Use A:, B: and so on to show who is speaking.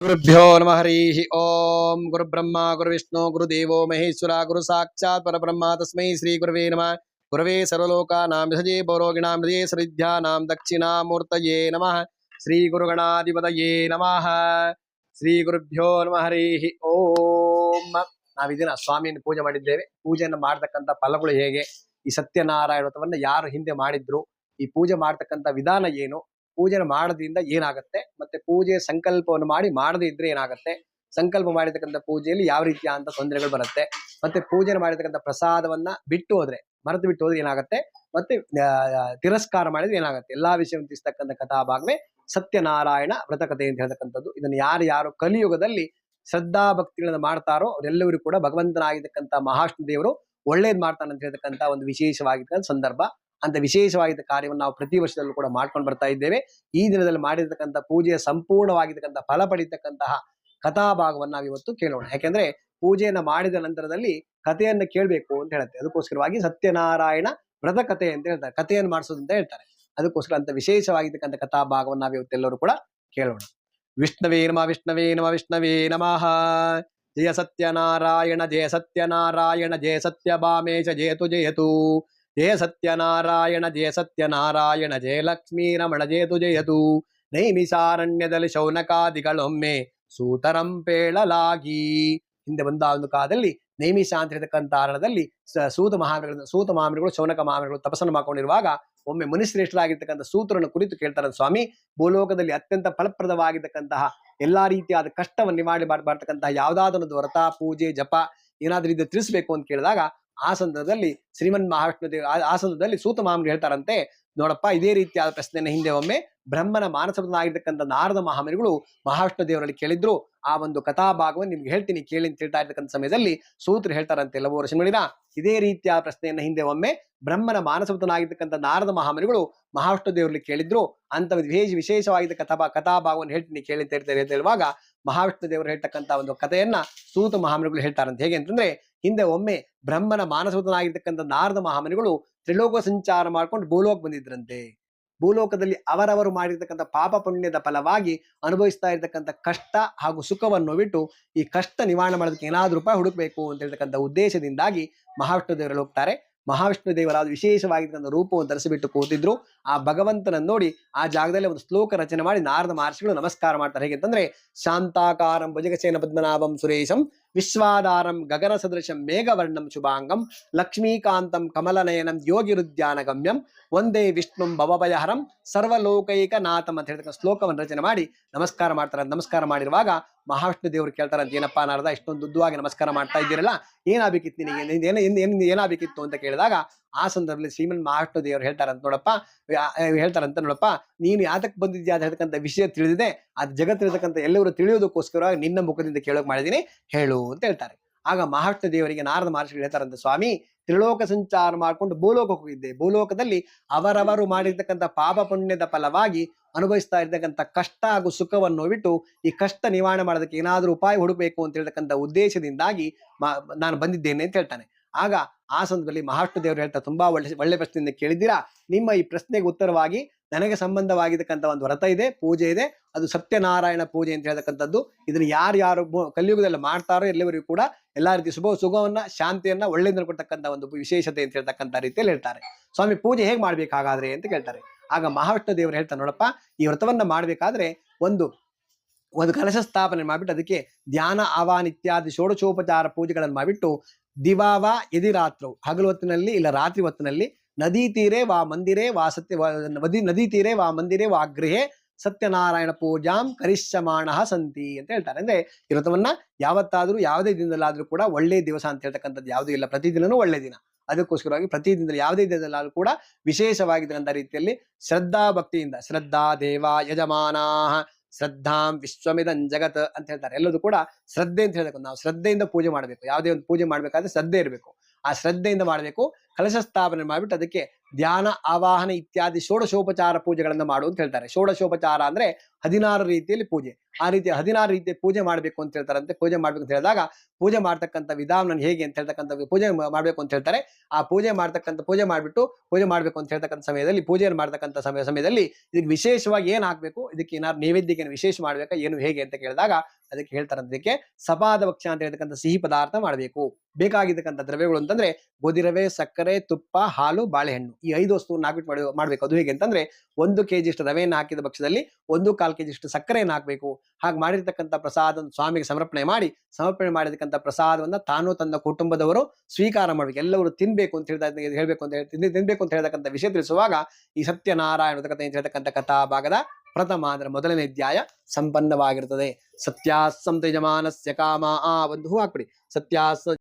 A: ಗುರುಭ್ಯೋ ನಮಃ ಹರಿ ಓಂ ಗುರುಬ್ರಹ್ಮ ಗುರುವಿಷ್ಣು ಗುರುದೇವೋ ಮಹೇಶ್ವರ ಗುರು ಸಾಕ್ಷಾತ್ ಪರಬ್ರಹ್ಮ ತಸ್ಮೈ ಶ್ರೀ ಗುರುವೇ ನಮಃ. ಗುರವೇ ಸರ್ವಲೋಕಾನಾಂ ವಿಸಜೇ ಭವರೋಗಿಣಾಂ ಹೃದಯೇ ಸರ್ವವಿದ್ಯಾನಾಂ ದಕ್ಷಿಣಾಮೂರ್ತಯೇ ನಮಃ. ಶ್ರೀ ಗುರುಗಣಾಧಿಪತಯೇ ನಮಃ. ಶ್ರೀ ಗುರುಭ್ಯೋ ನಮಃ ಹರಿ ಓಂ. ನಾವಿದಿನ ಸ್ವಾಮಿಯನ್ನು ಪೂಜೆ ಮಾಡಿದ್ದೇವೆ. ಪೂಜೆಯನ್ನು ಮಾಡತಕ್ಕಂಥ ಫಲಗಳು ಹೇಗೆ, ಈ ಸತ್ಯನಾರಾಯಣ ವ್ರತವನ್ನ ಯಾರು ಹಿಂದೆ ಮಾಡಿದ್ರು, ಈ ಪೂಜೆ ಮಾಡತಕ್ಕಂಥ ವಿಧಾನ ಏನು, ಪೂಜೆ ಮಾಡೋದ್ರಿಂದ ಏನಾಗುತ್ತೆ, ಮತ್ತೆ ಪೂಜೆ ಸಂಕಲ್ಪವನ್ನು ಮಾಡದೇ ಇದ್ರೆ ಏನಾಗುತ್ತೆ, ಸಂಕಲ್ಪ ಮಾಡಿರ್ತಕ್ಕಂಥ ಪೂಜೆಯಲ್ಲಿ ಯಾವ ರೀತಿಯ ಅಂತ ತೊಂದರೆಗಳು ಬರುತ್ತೆ, ಮತ್ತೆ ಪೂಜೆ ಮಾಡಿರ್ತಕ್ಕಂಥ ಪ್ರಸಾದವನ್ನ ಬಿಟ್ಟು ಹೋದ್ರೆ, ಮರೆತು ಬಿಟ್ಟು ಹೋದ್ರೆ ಏನಾಗುತ್ತೆ, ಮತ್ತೆ ತಿರಸ್ಕಾರ ಮಾಡಿದ್ರೆ ಏನಾಗುತ್ತೆ, ಎಲ್ಲಾ ವಿಷಯವನ್ನು ತಿಳಿಸ್ತಕ್ಕಂಥ ಕಥಾಭಾಗವೇ ಸತ್ಯನಾರಾಯಣ ವ್ರತಕಥೆ ಅಂತ ಹೇಳ್ತಕ್ಕಂಥದ್ದು. ಇದನ್ನು ಯಾರು ಕಲಿಯುಗದಲ್ಲಿ ಶ್ರದ್ಧಾ ಭಕ್ತಿಗಳನ್ನ ಮಾಡ್ತಾರೋ ಅವರೆಲ್ಲರೂ ಕೂಡ ಭಗವಂತನಾಗಿರ್ತಕ್ಕಂಥ ಮಹಾವಿಷ್ಣು ದೇವರು ಒಳ್ಳೇದ್ ಮಾಡ್ತಾನೆ ಅಂತ ಹೇಳ್ತಕ್ಕಂಥ ಒಂದು ವಿಶೇಷವಾಗಿರ್ತಕ್ಕಂಥ ಸಂದರ್ಭ. ಅಂತ ವಿಶೇಷವಾಗಿದ್ದ ಕಾರ್ಯವನ್ನು ನಾವು ಪ್ರತಿ ವರ್ಷದಲ್ಲೂ ಕೂಡ ಮಾಡ್ಕೊಂಡು ಬರ್ತಾ ಇದ್ದೇವೆ. ಈ ದಿನದಲ್ಲಿ ಮಾಡಿರ್ತಕ್ಕಂಥ ಪೂಜೆಯ ಸಂಪೂರ್ಣವಾಗಿರ್ತಕ್ಕಂಥ ಫಲ ಪಡೀತಕ್ಕಂತಹ ಕಥಾಭಾಗವನ್ನು ನಾವು ಇವತ್ತು ಕೇಳೋಣ. ಯಾಕೆಂದ್ರೆ ಪೂಜೆಯನ್ನ ಮಾಡಿದ ನಂತರದಲ್ಲಿ ಕಥೆಯನ್ನ ಕೇಳಬೇಕು ಅಂತ ಹೇಳುತ್ತೆ. ಅದಕ್ಕೋಸ್ಕರವಾಗಿ ಸತ್ಯನಾರಾಯಣ ವ್ರತ ಕಥೆ ಅಂತ ಹೇಳ್ತಾರೆ, ಕಥೆಯನ್ನು ಮಾಡಿಸೋದು ಅಂತ ಹೇಳ್ತಾರೆ. ಅದಕ್ಕೋಸ್ಕರ ಅಂತ ವಿಶೇಷವಾಗಿರ್ತಕ್ಕಂಥ ಕಥಾಭಾಗವನ್ನು ನಾವು ಇವತ್ತೆಲ್ಲರೂ ಕೂಡ ಕೇಳೋಣ. ವಿಷ್ಣವೇ ನಮಃ ವಿಷ್ಣವೇ ನಮಃ ವಿಷ್ಣವೇ ನಮಃ. ಜಯ ಸತ್ಯನಾರಾಯಣ ಜಯ ಸತ್ಯನಾರಾಯಣ ಜಯ ಸತ್ಯಭಾಮೇಶ ಜಯತು ಜಯತು. ಜಯ ಸತ್ಯನಾರಾಯಣ ಜಯ ಸತ್ಯನಾರಾಯಣ ಜಯ ಲಕ್ಷ್ಮೀ ರಮಣ ಜಯತು ಜಯತು. ನೈಮಿಸಾರಣ್ಯದಲ್ಲಿ ಶೌನಕಾದಿಗಳೊಮ್ಮೆ ಸೂತರಂ ಪೇಳಲಾಗಿ. ಹಿಂದೆ ಬಂದ ಒಂದು ಕಾಲದಲ್ಲಿ ನೈಮಿಷ ಅಂತ ಹೇಳ್ತಕ್ಕಂಥ ಕಾರಣದಲ್ಲಿ ಸೂತ ಮಹಾಮೃಗಳು ಶೌನಕ ಮಹಾಮೃಗಳು ತಪಸ್ಸನ್ನು ಮಾಡ್ಕೊಂಡಿರುವಾಗ ಒಮ್ಮೆ ಮುನಿಶ್ರೇಷ್ಠರಾಗಿರ್ತಕ್ಕಂಥ ಸೂತ್ರವನ್ನು ಕುರಿತು ಕೇಳ್ತಾರೆ, ಸ್ವಾಮಿ, ಭೂಲೋಕದಲ್ಲಿ ಅತ್ಯಂತ ಫಲಪ್ರದವಾಗಿರ್ತಕ್ಕಂತಹ ಎಲ್ಲಾ ರೀತಿಯಾದ ಕಷ್ಟವನ್ನು ನಿವಾರಣೆ ಮಾಡತಕ್ಕಂತಹ ಯಾವ್ದಾದ್ರು ಒಂದು ವ್ರತ ಪೂಜೆ ಜಪ ಏನಾದ್ರೂ ಇದು ತಿಳಿಸ್ಬೇಕು ಅಂತ ಕೇಳಿದಾಗ ಆ ಸಂದರ್ಭದಲ್ಲಿ ಶ್ರೀಮನ್ ಮಹಾವಿಷ್ಣು ದೇವ ಆ ಸಂದರ್ಭದಲ್ಲಿ ಸೂತ ಮಹಾಮೃಗಳು ಹೇಳ್ತಾರಂತೆ, ನೋಡಪ್ಪ, ಇದೇ ರೀತಿಯಾದ ಪ್ರಶ್ನೆಯನ್ನು ಹಿಂದೆ ಒಮ್ಮೆ ಬ್ರಹ್ಮನ ಮಾನಸಪುತ್ರನಾಗಿರ್ತಕ್ಕಂಥ ನಾರದ ಮಹಾಮುನಿಗಳು ಮಹಾವಿಷ್ಣು ದೇವರಲ್ಲಿ ಕೇಳಿದ್ರು. ಆ ಒಂದು ಕಥಾಭಾಗವನ್ನು ನಿಮ್ಗೆ ಹೇಳ್ತೀನಿ ಕೇಳಿ ಅಂತ ಹೇಳ್ತಾ ಇರ್ತಕ್ಕಂಥ ಸಮಯದಲ್ಲಿ ಸೂತ್ರ ಹೇಳ್ತಾರಂತೆ, ಎಲ್ಲವೂ ವರ್ಷಗಳಿನ ಇದೇ ರೀತಿಯ ಪ್ರಶ್ನೆಯನ್ನ ಹಿಂದೆ ಒಮ್ಮೆ ಬ್ರಹ್ಮನ ಮಾನಸಪುತ್ರನಾಗಿರ್ತಕ್ಕಂಥ ನಾರದ ಮಹಾಮುನಿಗಳು ಮಹಾವಿಷ್ಣು ದೇವರಲ್ಲಿ ಕೇಳಿದ್ರು. ಅಂತ ವಿಶೇಷವಾಗಿದ್ದ ಕಥಾಭಾಗವನ್ನು ಹೇಳ್ತೀನಿ ಕೇಳಿ ಅಂತ ಹೇಳ್ತಾರೆ ಅಂತ ಹೇಳುವಾಗ ಮಹಾವಿಷ್ಣು ದೇವರು ಹೇಳ್ತಕ್ಕಂಥ ಒಂದು ಕಥೆಯನ್ನ ಸೂತ ಮಹಾಮುನಿಗಳು ಹೇಳ್ತಾರಂತೆ. ಹೇಗೆ ಅಂತಂದ್ರೆ, ಹಿಂದೆ ಒಮ್ಮೆ ಬ್ರಹ್ಮನ ಮಾನಸಪುತ್ರನಾಗಿರ್ತಕ್ಕಂಥ ನಾರದ ಮಹಾಮುನಿಗಳು ತ್ರಿಲೋಕ ಸಂಚಾರ ಮಾಡ್ಕೊಂಡು ಭೂಲೋಕ ಬಂದಿದ್ರಂತೆ. ಭೂಲೋಕದಲ್ಲಿ ಅವರವರು ಮಾಡಿರ್ತಕ್ಕಂಥ ಪಾಪ ಪುಣ್ಯದ ಫಲವಾಗಿ ಅನುಭವಿಸ್ತಾ ಇರ್ತಕ್ಕಂಥ ಕಷ್ಟ ಹಾಗೂ ಸುಖವನ್ನು ಬಿಟ್ಟು ಈ ಕಷ್ಟ ನಿವಾರಣೆ ಮಾಡೋದಕ್ಕೆ ಏನಾದ್ರೂ ರೂಪಾಯಿ ಹುಡುಕ್ಬೇಕು ಅಂತ ಹೇಳ್ತಕ್ಕಂಥ ಉದ್ದೇಶದಿಂದಾಗಿ ಮಹಾವಿಷ್ಣು ದೇವರಲ್ಲಿ ಹೋಗ್ತಾರೆ. ಮಹಾವಿಷ್ಣು ದೇವರಾದ ವಿಶೇಷವಾಗಿರ್ತಕ್ಕಂಥ ರೂಪವನ್ನು ಧರಿಸಿಬಿಟ್ಟು ಕೂತಿದ್ರು. ಆ ಭಗವಂತನನ್ನು ನೋಡಿ ಆ ಜಾಗದಲ್ಲಿ ಒಂದು ಶ್ಲೋಕ ರಚನೆ ಮಾಡಿ ನಾರದ ಮಹರ್ಷಿಗಳು ನಮಸ್ಕಾರ ಮಾಡ್ತಾರೆ. ಹೇಗೆ ಅಂತಂದ್ರೆ, ಶಾಂತಾಕಾರಂ ಭುಜಗಸೇನ ಪದ್ಮನಾಭಂ ಸುರೇಶಂ ವಿಶ್ವಾಧಾರಂ ಗಗನ ಸದೃಶಂ ಮೇಘವರ್ಣಂ ಶುಭಾಂಗಂ ಲಕ್ಷ್ಮೀಕಾಂತಂ ಕಮಲನಯನಂ ಯೋಗಿರುದ್ಯಾನ ಗಮ್ಯಂ ಒಂದೇ ವಿಷ್ಣುಂ ಭವಭಯಹರಂ ಸರ್ವಲೋಕೈಕನಾಥಂ ಅಂತ ಹೇಳ್ತಕ್ಕಂಥ ಶ್ಲೋಕವನ್ನು ರಚನೆ ಮಾಡಿ ನಮಸ್ಕಾರ ಮಾಡ್ತಾರೆ. ನಮಸ್ಕಾರ ಮಾಡಿರುವಾಗ ಮಹಾವಿಷ್ಣು ದೇವರು ಕೇಳ್ತಾರಂತ, ಏನಪ್ಪಾ ನಾರದ ಇಷ್ಟೊಂದು ಉದ್ದವಾಗಿ ನಮಸ್ಕಾರ ಮಾಡ್ತಾ ಇದ್ದೀರಲ್ಲ, ಏನಾಗಬೇಕಿತ್ತು ನಿನಗೆ, ಏನಾಗಬೇಕಿತ್ತು ಅಂತ ಕೇಳಿದಾಗ ಆ ಸಂದರ್ಭದಲ್ಲಿ ಶ್ರೀಮನ್ ಮಹಾವಿಷ್ಣು ದೇವರು ಹೇಳ್ತಾರಂತ, ನೋಡಪ್ಪ ನೀನು ಯಾತಕ್ಕೆ ಬಂದಿದ್ಯಾ ಅಂತ ಹೇಳ್ತಕ್ಕಂಥ ವಿಷಯ ತಿಳಿದಿದೆ, ಅದು ಜಗತ್ತಿರ್ತಕ್ಕಂಥ ಎಲ್ಲರೂ ತಿಳಿಯೋದಕ್ಕೋಸ್ಕರ ನಿನ್ನ ಮುಖದಿಂದ ಕೇಳೋಕೆ ಮಾಡಿದೀನಿ, ಹೇಳು ಅಂತ ಹೇಳ್ತಾರೆ. ಆಗ ಮಹಾವಿಷ್ಣು ದೇವರಿಗೆ ನಾರದ ಮಹರ್ಷಿಗಳು ಹೇಳ್ತಾರಂತ, ಸ್ವಾಮಿ, ತ್ರಿಲೋಕ ಸಂಚಾರ ಮಾಡ್ಕೊಂಡು ಭೂಲೋಕಕ್ಕೆ ಹೋಗಿದ್ದೆ. ಭೂಲೋಕದಲ್ಲಿ ಅವರವರು ಮಾಡಿರ್ತಕ್ಕಂಥ ಪಾಪ ಪುಣ್ಯದ ಫಲವಾಗಿ ಅನುಭವಿಸ್ತಾ ಇರ್ತಕ್ಕಂಥ ಕಷ್ಟ ಹಾಗೂ ಸುಖವನ್ನು ಬಿಟ್ಟು ಈ ಕಷ್ಟ ನಿವಾರಣೆ ಮಾಡೋದಕ್ಕೆ ಏನಾದ್ರೂ ಉಪಾಯ ಹುಡುಕಬೇಕು ಅಂತ ಹೇಳ್ತಕ್ಕಂಥ ಉದ್ದೇಶದಿಂದಾಗಿ ನಾನು ಬಂದಿದ್ದೇನೆ ಅಂತ ಹೇಳ್ತಾನೆ. ಆಗ ಆ ಸಂದರ್ಭದಲ್ಲಿ ಮಹಾವಿಷ್ಣು ದೇವರು ಹೇಳ್ತಾ, ತುಂಬಾ ಒಳ್ಳೆ ಪ್ರಶ್ನೆಯಿಂದ ಕೇಳಿದ್ದೀರಾ. ನಿಮ್ಮ ಈ ಪ್ರಶ್ನೆಗೆ ಉತ್ತರವಾಗಿ ನನಗೆ ಸಂಬಂಧವಾಗಿರ್ತಕ್ಕಂಥ ಒಂದು ವ್ರತ ಇದೆ, ಪೂಜೆ ಇದೆ. ಅದು ಸತ್ಯನಾರಾಯಣ ಪೂಜೆ ಅಂತ ಹೇಳ್ತಕ್ಕಂಥದ್ದು. ಇದನ್ನು ಯಾರು ಕಲಿಯುಗದಲ್ಲಿ ಮಾಡ್ತಾರೋ ಎಲ್ಲವರಿಗೂ ಕೂಡ ಎಲ್ಲಾ ರೀತಿ ಸುಖವನ್ನ ಶಾಂತಿಯನ್ನ ಒಳ್ಳೆಯದನ್ನು ಕೊಡ್ತಕ್ಕಂಥ ಒಂದು ವಿಶೇಷತೆ ಅಂತ ಹೇಳ್ತಕ್ಕಂಥ ರೀತಿಯಲ್ಲಿ ಹೇಳ್ತಾರೆ. ಸ್ವಾಮಿ, ಪೂಜೆ ಹೇಗೆ ಮಾಡ್ಬೇಕಾಗಾದ್ರೆ ಅಂತ ಕೇಳ್ತಾರೆ. ಆಗ ಮಹಾವಿಷ್ಣು ದೇವರು ಹೇಳ್ತಾರೆ, ನೋಡಪ್ಪ, ಈ ವ್ರತವನ್ನ ಮಾಡ್ಬೇಕಾದ್ರೆ ಒಂದು ಕಲಶ ಸ್ಥಾಪನೆ ಮಾಡ್ಬಿಟ್ಟು ಅದಕ್ಕೆ ಧ್ಯಾನ ಆವಾಹನ ಇತ್ಯಾದಿ ಷೋಡಶೋಪಚಾರ ಪೂಜೆಗಳನ್ನು ಮಾಡ್ಬಿಟ್ಟು ದಿವಾವ ಯದಿರಾತ್ರವು, ಹಗಲು ಹೊತ್ತಿನಲ್ಲಿ ಇಲ್ಲ ರಾತ್ರಿ ಹೊತ್ತಿನಲ್ಲಿ ನದಿ ತೀರೆ ವಾ ಮಂದಿರೇ ವಾ ನದಿ ತೀರೆ ವಾ ಮಂದಿರೇ ವಾ ಗೃಹೆ ಸತ್ಯನಾರಾಯಣ ಪೂಜಾಂ ಕರಿಷ್ಯಮಾಣ ಸಂತಿ ಅಂತ ಹೇಳ್ತಾರೆ. ಅಂದ್ರೆ ಈ ವ್ರತವನ್ನ ಯಾವತ್ತಾದ್ರೂ ಯಾವುದೇ ದಿನದಲ್ಲಾದ್ರೂ ಕೂಡ ಒಳ್ಳೆ ದಿವಸ ಅಂತ ಹೇಳ್ತಕ್ಕಂಥದ್ದು ಯಾವುದೂ ಇಲ್ಲ, ಪ್ರತಿದಿನನೂ ಒಳ್ಳೆ ದಿನ. ಅದಕ್ಕೋಸ್ಕರವಾಗಿ ಪ್ರತಿ ದಿನದಲ್ಲಿ ಯಾವುದೇ ದಿನದಲ್ಲಾದ್ರೂ ಕೂಡ ವಿಶೇಷವಾಗಿರ್ತಕ್ಕಂಥ ರೀತಿಯಲ್ಲಿ ಶ್ರದ್ಧಾ ಭಕ್ತಿಯಿಂದ ಶ್ರದ್ಧಾ ದೇವ ಯಜಮಾನಾ ಶ್ರದ್ಧಾಂ ವಿಶ್ವಮಿದಂ ಜಗತ್ ಅಂತ ಹೇಳ್ತಾರೆ. ಎಲ್ಲದೂ ಕೂಡ ಶ್ರದ್ಧೆ ಅಂತ ಹೇಳ್ಬೇಕು. ನಾವು ಶ್ರದ್ಧೆಯಿಂದ ಪೂಜೆ ಮಾಡಬೇಕು. ಯಾವುದೇ ಒಂದು ಪೂಜೆ ಮಾಡ್ಬೇಕಾದ್ರೆ ಶ್ರದ್ಧೆ ಇರಬೇಕು. ಆ ಶ್ರದ್ಧೆಯಿಂದ ಮಾಡಬೇಕು. ಕಲಶ ಸ್ಥಾಪನೆ ಮಾಡ್ಬಿಟ್ಟು ಅದಕ್ಕೆ ಧ್ಯಾನ, ಆವಾಹನೆ ಇತ್ಯಾದಿ ಷೋಡಶೋಪಚಾರ ಪೂಜೆಗಳನ್ನು ಮಾಡು ಅಂತ ಹೇಳ್ತಾರೆ. ಷೋಡಶೋಪಚಾರ ಅಂದ್ರೆ 16 ರೀತಿಯಲ್ಲಿ ಪೂಜೆ. ಆ ರೀತಿ 16 ರೀತಿಯ ಪೂಜೆ ಮಾಡಬೇಕು ಅಂತ ಹೇಳ್ತಾರಂತೆ. ಪೂಜೆ ಮಾಡ್ಬೇಕು ಅಂತ ಹೇಳಿದಾಗ ಪೂಜೆ ಮಾಡ್ತಕ್ಕಂಥ ವಿಧಾನ ಹೇಗೆ ಅಂತ ಹೇಳ್ತಕ್ಕಂಥ ಪೂಜೆ ಮಾಡ್ಬೇಕು ಅಂತ ಹೇಳ್ತಾರೆ. ಆ ಪೂಜೆ ಮಾಡ್ಬಿಟ್ಟು ಪೂಜೆ ಮಾಡ್ಬೇಕು ಅಂತ ಹೇಳ್ತಕ್ಕಂಥ ಸಮಯದಲ್ಲಿ ಪೂಜೆಯನ್ನು ಮಾಡ್ತಕ್ಕಂಥ ಸಮಯದಲ್ಲಿ ಇದಕ್ಕೆ ವಿಶೇಷವಾಗಿ ಏನ್ ಹಾಕ್ಬೇಕು, ಇದಕ್ಕೆ ಏನಾದ್ರು ನೈವೇದ್ಯಕ್ಕೆ ವಿಶೇಷ ಮಾಡ್ಬೇಕಾ ಏನು ಹೇಗೆ ಅಂತ ಕೇಳಿದಾಗ ಅದಕ್ಕೆ ಹೇಳ್ತಾರೆ, ಅದಕ್ಕೆ ಸಪಾದ ಭಕ್ಷ್ಯ ಅಂತ ಹೇಳ್ತಕ್ಕಂಥ ಸಿಹಿ ಪದಾರ್ಥ ಮಾಡಬೇಕು. ಬೇಕಾಗಿರ್ತಕ್ಕಂಥ ದ್ರವ್ಯಗಳು ಅಂತಂದ್ರೆ ಗೋಧಿ ರವೆ, ಸಕ್ಕರೆ, ತುಪ್ಪ, ಹಾಲು, ಬಾಳೆಹಣ್ಣು, ಈ 5 ವಸ್ತುವನ್ನು ಹಾಕ್ಬಿಟ್ಟು ಮಾಡ್ಬೇಕು. ಅದು ಹೇಗೆ ಅಂತಂದ್ರೆ 1 kg ಅಷ್ಟು ರವೆಯನ್ನು ಹಾಕಿದ ಪಕ್ಷದಲ್ಲಿ 1/4 kg ಅಷ್ಟು ಸಕ್ಕರೆಯನ್ನು ಹಾಕಬೇಕು. ಹಾಗೆ ಮಾಡಿರ್ತಕ್ಕಂಥ ಪ್ರಸಾದ ಸ್ವಾಮಿಗೆ ಸಮರ್ಪಣೆ ಮಾಡಿರ್ತಕ್ಕಂಥ ಪ್ರಸಾದವನ್ನ ತಾನು ತನ್ನ ಕುಟುಂಬದವರು ಸ್ವೀಕಾರ ಮಾಡ್ಬೇಕು. ಎಲ್ಲರೂ ತಿನ್ಬೇಕು ಅಂತ ಹೇಳ್ಬೇಕು ಅಂತ ತಿನ್ಬೇಕು ಅಂತ ಹೇಳ್ತಕ್ಕಂಥ ವಿಷಯ ತಿಳಿಸುವಾಗ ಈ ಸತ್ಯನಾರಾಯಣ ಕಥೆ ಅಂತ ಹೇಳ್ತಕ್ಕಂಥ ಕಥಾ ಭಾಗದ ಪ್ರಥಮ ಅಂದ್ರೆ ಮೊದಲನೇ ಅಧ್ಯಾಯ ಸಂಪನ್ನವಾಗಿರುತ್ತದೆ. ಸತ್ಯಾಸಂತ ಯಜಮಾನಸ್ಯ ಕಾಮ, ಒಂದು ಹೂ ಹಾಕ್ಬಿಡಿ. ಸತ್ಯಾಸ